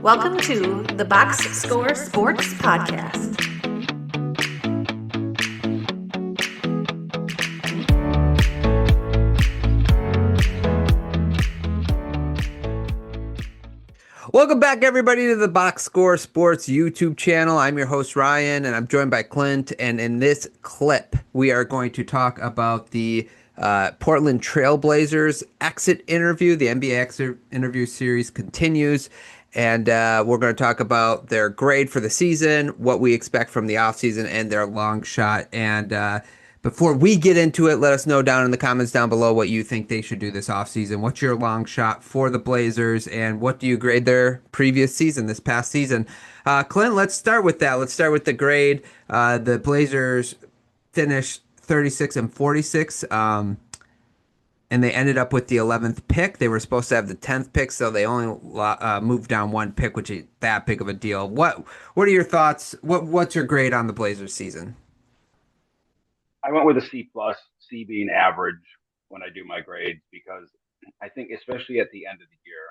Welcome to the Box Score Sports Podcast. Welcome back, everybody, to the Box Score Sports YouTube channel. I'm your host, Ryan, and I'm joined by Clint. And in this clip, we are going to talk about the Portland Trailblazers exit interview. The NBA exit interview series continues. And we're going to talk about their grade for the season, what we expect from the offseason, and their long shot. And before we get into it, let us know down in the comments down below what you think they should do this offseason. What's your long shot for the Blazers, and what do you grade their previous season, this past season? Clint, let's start with that. Let's start with the grade. The Blazers finished 36 and 46, and they ended up with the 11th pick. They were supposed to have the 10th pick, so they only moved down one pick, which is that big of a deal. What are your thoughts? What's your grade on the Blazers season? I went with a C plus, C being average when I do my grades, because I think especially at the end of the year,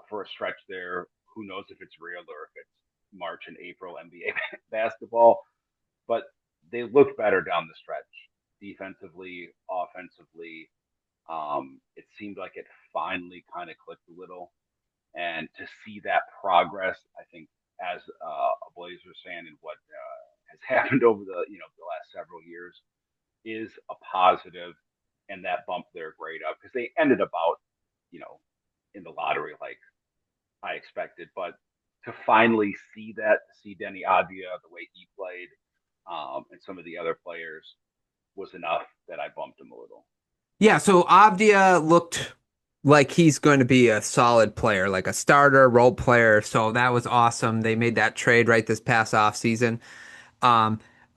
for a stretch there, who knows if it's real or if it's March and April NBA basketball, but they looked better down the stretch, defensively, offensively. It seemed like it finally kind of clicked a little, and to see that progress, I think as a Blazers fan and what has happened over the last several years is a positive, and that bumped their grade up because they ended about in the lottery like I expected, but to finally see that, see Denny Avdia the way he played, and some of the other players was enough that I bumped him a little. Yeah, so Avdia looked like he's going to be a solid player, like a starter, role player. So that was awesome. They made that trade right this past offseason.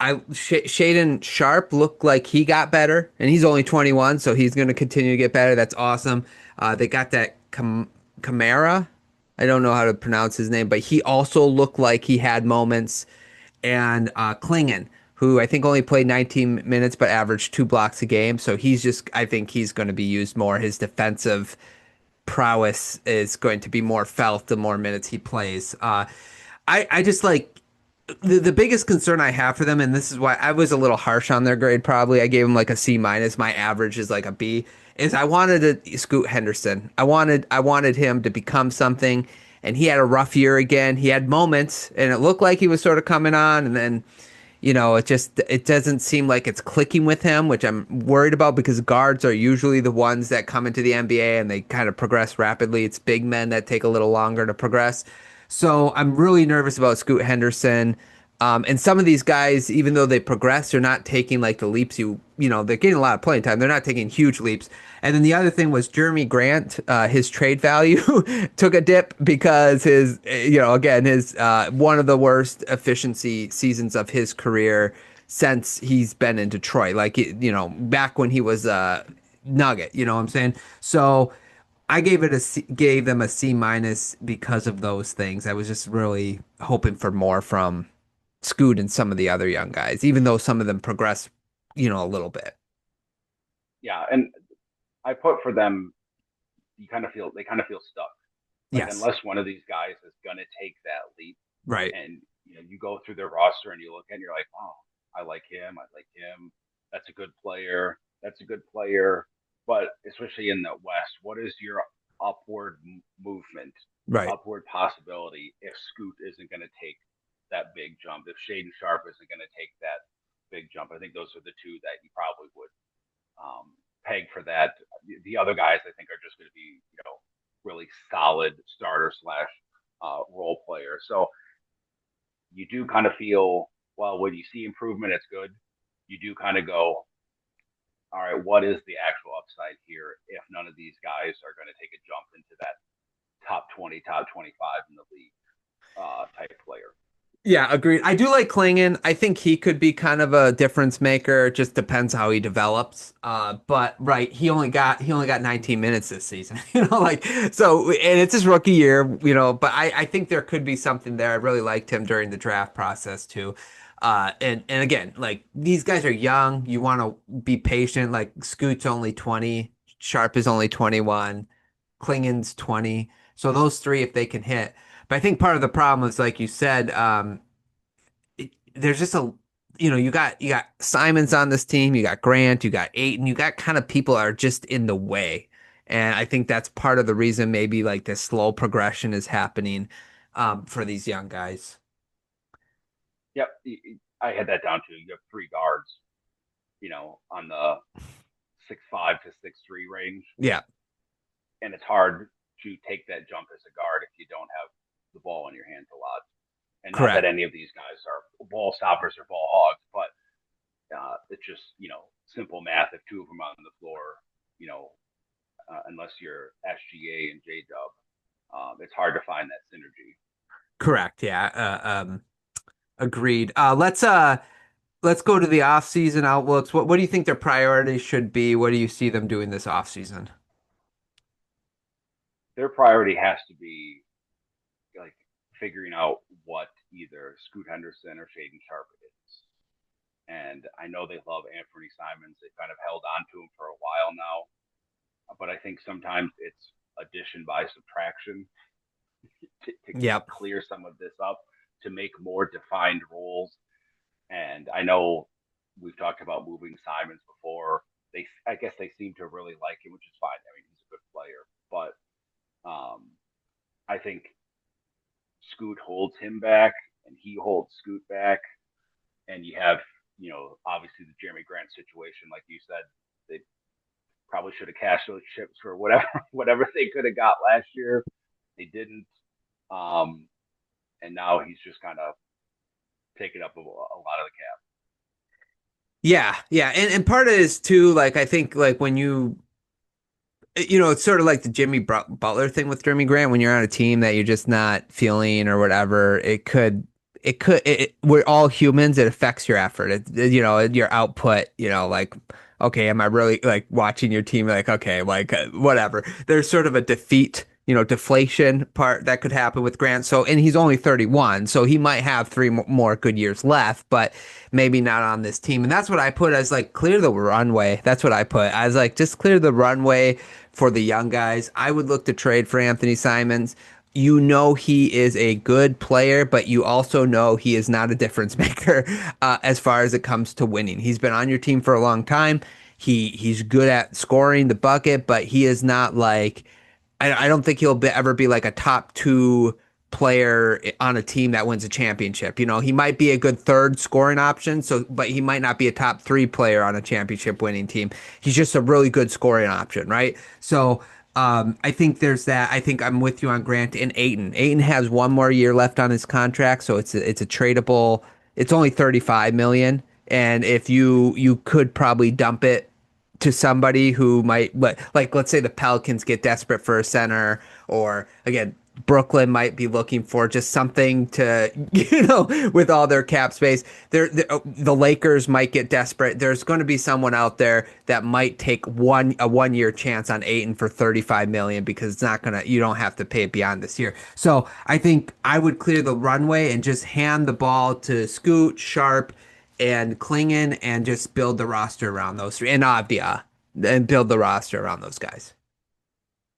Shaedon Sharpe looked like he got better, and he's only 21, so he's going to continue to get better. That's awesome. They got that Kamara. I don't know how to pronounce his name, but he also looked like he had moments. And Klingon, who I think only played 19 minutes but averaged 2 blocks a game. So I think he's going to be used more. His defensive prowess is going to be more felt the more minutes he plays. I just like the biggest concern I have for them, and this is why I was a little harsh on their grade probably. I gave them like a C minus. My average is like a B. Is I wanted to Scoot Henderson. I wanted him to become something, and he had a rough year again. He had moments, and it looked like he was sort of coming on, and then it doesn't seem like it's clicking with him, which I'm worried about because guards are usually the ones that come into the NBA and they kind of progress rapidly. It's big men that take a little longer to progress. So I'm really nervous about Scoot Henderson. And some of these guys, even though they progress, they're not taking like the leaps they're getting a lot of playing time. They're not taking huge leaps. And then the other thing was Jeremy Grant, his trade value took a dip because his one of the worst efficiency seasons of his career since he's been in Detroit. Like, back when he was a Nugget, you know what I'm saying? So I gave them a C minus because of those things. I was just really hoping for more from Scoot and some of the other young guys, even though some of them progress, a little bit. Yeah, and I put for them, they kind of feel stuck. Like, Yes. unless one of these guys is gonna take that leap, Right. and you go through their roster and you look and you're like, oh, I like him. That's a good player. That's a good player. But especially in the West, what is your upward movement, Right. upward possibility if Scoot isn't going to take that big jump, if Shaedon Sharpe isn't going to take that big jump? I think those are the two that you probably would peg for that. The other guys, I think, are just going to be, really solid starter slash role players. So you do kind of feel, well, when you see improvement, it's good. You do kind of go, all right, what is the actual upside here if none of these guys are going to take a jump into that top 20, top 25 in the league type player? Yeah, agreed. I do like Klingon. I think he could be kind of a difference maker. It just depends how he develops. But right, he only got 19 minutes this season. So, and it's his rookie year. But I think there could be something there. I really liked him during the draft process too. And again, like these guys are young. You want to be patient. Like Scoot's only 20, Sharp is only 21, Klingon's 20. So those three, if they can hit. But I think part of the problem is, like you said, there's just you got Simons on this team, you got Grant, you got Aiton, you got kind of people are just in the way. And I think that's part of the reason maybe like this slow progression is happening for these young guys. Yep, I had that down too. You have three guards, on the 6'5" to 6'3" range, Yeah, and it's hard to take that jump as a guard if you don't have the ball in your hands a lot. And not that correct. any of these guys are ball stoppers or ball hogs, but it's just simple math. If two of them on the floor, unless you're SGA and J Dub, it's hard to find that synergy. Correct. Yeah. Agreed. Let's go to the off-season outlooks. What do you think their priorities should be? What do you see them doing this off-season? Their priority has to be like figuring out what either Scoot Henderson or Shaden Sharp is. And I know they love Anthony Simons. They've kind of held on to him for a while now, but I think sometimes it's addition by subtraction to Yep. clear some of this up to make more defined roles. And I know we've talked about moving Simons before. I guess they seem to really like him, which is fine. I mean, he's a good player, but I think Scoot holds him back, and he holds Scoot back, and you have obviously the Jeremy Grant situation, like you said, they probably should have cashed those chips for whatever whatever they could have got last year. They didn't, um, and now he's just kind of taking up a lot of the cap. Yeah, yeah, and part of it is too, like I think like when it's sort of like the Jimmy Butler thing with Jeremy Grant. When you're on a team that you're just not feeling or whatever, we're all humans. It affects your effort. Your output. Like, okay, am I really like watching your team? Like, okay, like whatever. There's sort of a deflation part that could happen with Grant. So, and he's only 31, so he might have three more good years left, but maybe not on this team. And that's what I put as like clear the runway. That's what I put. I was like, just clear the runway for the young guys. I would look to trade for Anthony Simons. He is a good player, but you also know he is not a difference maker as far as it comes to winning. He's been on your team for a long time. He's good at scoring the bucket, but he is not like I don't think ever be like a top two player on a team that wins a championship. He might be a good third scoring option, but he might not be a top three player on a championship winning team. He's just a really good scoring option, right? So I think there's that. I think I'm with you on Grant and Aiton. Aiton has one more year left on his contract, so it's a tradable. It's only 35 million, and if you could probably dump it to somebody who might like let's say the Pelicans get desperate for a center, or again Brooklyn might be looking for just something to with all their cap space. The Lakers might get desperate. There's going to be someone out there that might take a 1 year chance on Aiton for 35 million because it's not gonna you don't have to pay it beyond this year. So I think I would clear the runway and just hand the ball to Scoot, Sharp, and Klingon and just build the roster around those three and Avdia and build the roster around those guys.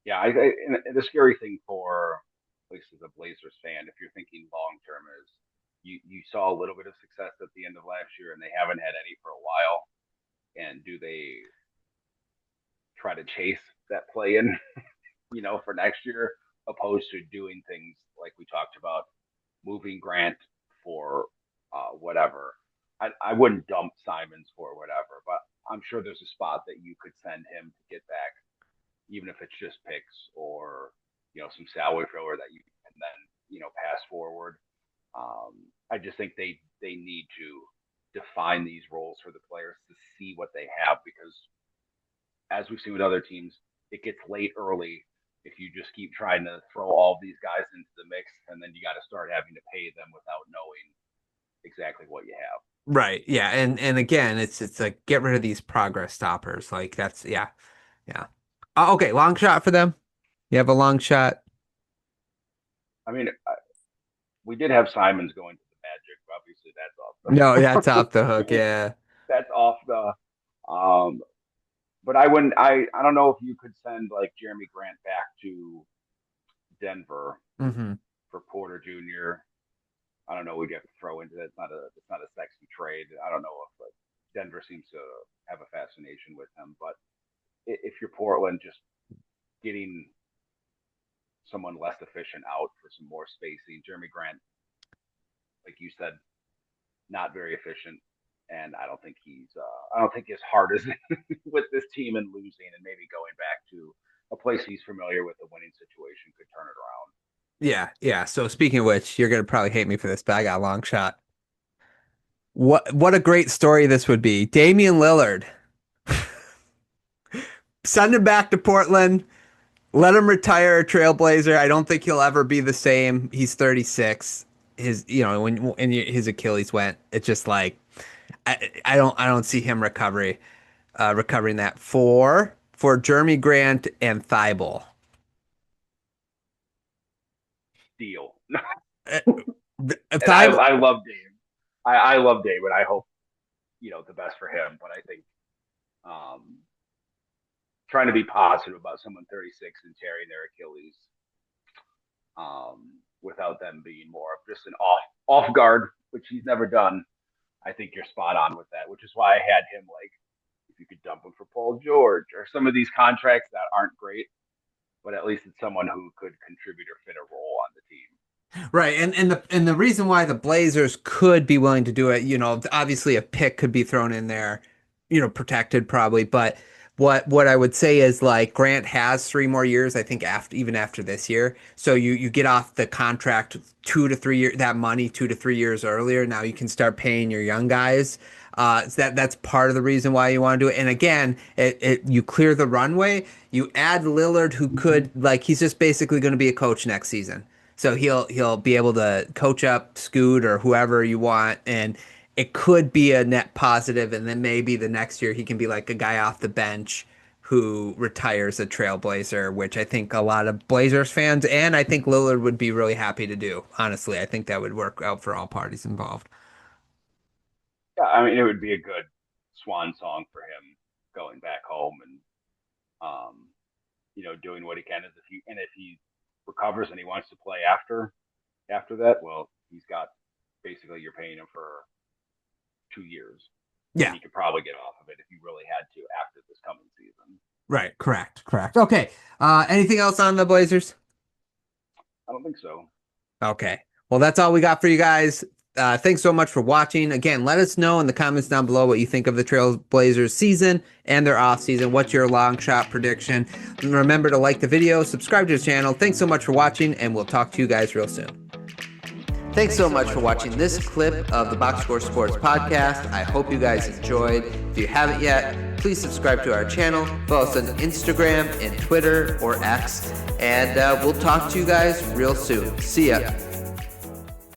Yeah, and the scary thing for at least as a Blazers fan, if you're thinking long term, is you saw a little bit of success at the end of last year, and they haven't had any for a while. And do they try to chase that play in, for next year, opposed to doing things like we talked about, moving Grant for whatever. I wouldn't dump Simons for whatever, but I'm sure there's a spot that you could send him to get back, even if it's just picks or some salary filler that you can then pass forward. I just think they need to define these roles for the players to see what they have, because as we've seen with other teams, it gets late early if you just keep trying to throw all these guys into the mix, and then you got to start having to pay them without knowing exactly what you have. Right. Yeah. And again, it's like get rid of these progress stoppers. Like that's yeah. Yeah. Okay, long shot for them. You have a long shot. I mean, we did have Simons going to the Magic. Obviously, that's No, that's off off the hook. the Yeah. that's off the. Um, but I wouldn't. I don't know if you could send like Jeremy Grant back to Denver Mm-hmm. for Porter Jr. I don't know. We'd have to throw into that. It's not a sexy trade. I don't know if Denver seems to have a fascination with him, but if you're Portland, just getting someone less efficient out for some more spacing. Jeremy Grant, like you said, not very efficient, and I don't think his heart is with this team and losing, and maybe going back to a place he's familiar with, the winning situation could turn it around. Yeah. So speaking of which, you're gonna probably hate me for this, but I got a long shot. What a great story this would be. Damian Lillard. Send him back to Portland. Let him retire a Trailblazer. I don't think he'll ever be the same. He's 36. When his Achilles went, it's just like I don't see him recovering that for Jeremy Grant and Thibault. Deal. Thibault, I love Dame. I love Dame, and I hope the best for him. But I think trying to be positive about someone 36 and tearing their Achilles without them being more of just an off guard, which he's never done. I think you're spot on with that, which is why I had him like, if you could dump him for Paul George or some of these contracts that aren't great, but at least it's someone who could contribute or fit a role on the team. right, and the reason why the Blazers could be willing to do it, obviously a pick could be thrown in there, protected probably, but what I would say is like Grant has 3 more years, I think even after this year. So you get off the contract 2 to 3 years, that money 2 to 3 years earlier. Now you can start paying your young guys. That's part of the reason why you want to do it. And again, you clear the runway. You add Lillard, who could he's just basically going to be a coach next season. So he'll be able to coach up Scoot or whoever you want, and it could be a net positive, and then maybe the next year he can be like a guy off the bench who retires a Trailblazer, which I think a lot of Blazers fans and I think Lillard would be really happy to do. Honestly, I think that would work out for all parties involved. Yeah, I mean, it would be a good swan song for him going back home and doing what he can. If he recovers and he wants to play after that, well, he's got basically you're paying him for 2 years. Yeah. And he could probably get off of it if he really had to after this coming season. Right. Correct. Okay. Anything else on the Blazers? I don't think so. Okay. Well, that's all we got for you guys. Thanks so much for watching. Again, let us know in the comments down below what you think of the Trailblazers season and their off season. What's your long shot prediction? And remember to like the video, subscribe to the channel. Thanks so much for watching, and we'll talk to you guys real soon. Thanks so much for watching this clip of the Box Score Sports Podcast. I hope you guys enjoyed. If you haven't yet, please subscribe to our channel. Follow us on Instagram and Twitter or X. And we'll talk to you guys real soon. See ya.